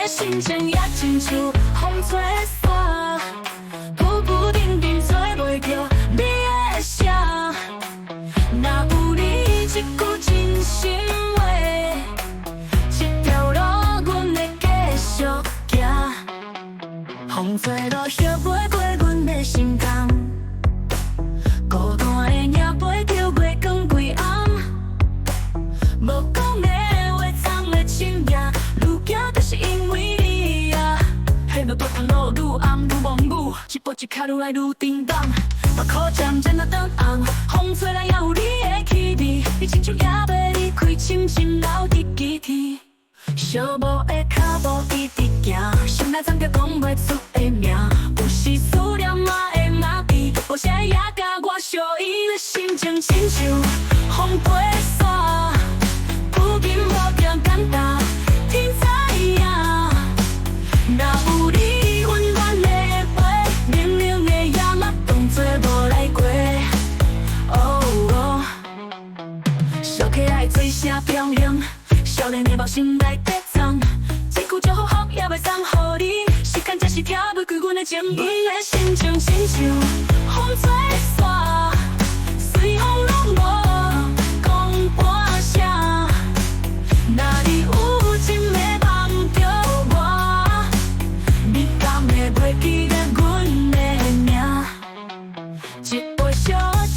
心情也亲像风吹沙，浮浮沉沉找袂着你的声。若有你一句真心话，这条路阮会继续行。风吹落叶袂过阮的心肝，孤单的夜陪着月光规暗。无讲的话，藏的深夜，愈行就是因为你啊。迄条大条路愈暗愈模糊，一步一脚愈来愈沉重。目眶渐渐啊转红，风吹来也有你的气味，你亲像夜要离开，深深留伫记忆。小步的脚步一直行，心内藏着讲袂出的名，有时思念嘛会麻痹，无声也甲我相依的心情，亲像风吹沙，有紧无定简单，天知影。若有你温暖的陪，冷冷的夜嘛当作无来过。烧起来做声飘零。少年的梦心内底藏，一句祝福也袂送予你。时间才是拆袂开阮的情，阮的心情亲像风吹沙，随风落寞讲半声。若你有情要帮着我，你敢会袂记得阮的名？一杯烧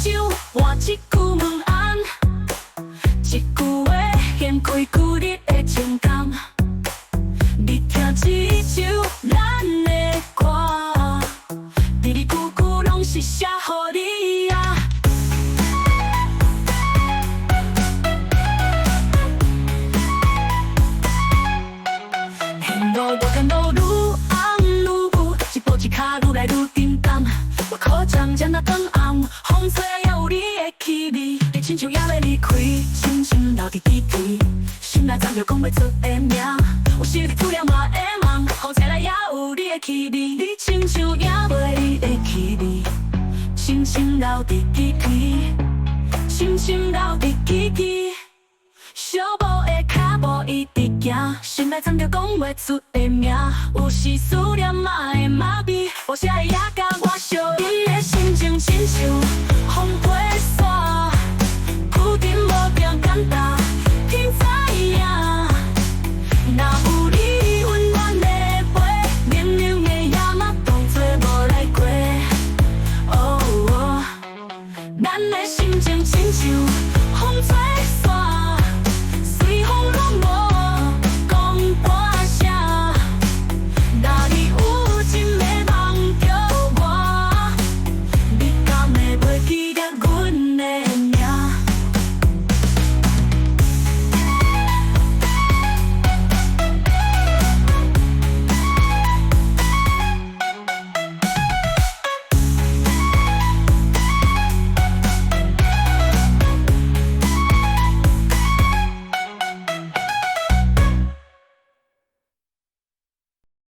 酒换一句问安，一句话掀开旧日的情感。你听这首咱的歌，字字句句拢是写予你啊。沿路我感到愈红愈雾，一步一脚愈来愈沉重。我靠渐渐啊转红，风吹也有你的气味，你亲像也要离开，深深留伫记忆。心内藏着讲袂出的名，有时你思念嘛会梦，风吹来也有你的气味，你亲像也袂离的气味，深深留伫记忆，深深留伫记忆。小步的脚步一直行，心内藏着讲袂出的名，有时思念嘛会麻痹，无声的也甲我相依的心情，亲像风吹沙，有沉无定简单，天知影。若有你温暖的陪，冷冷的夜嘛当作无来过。咱的心情亲像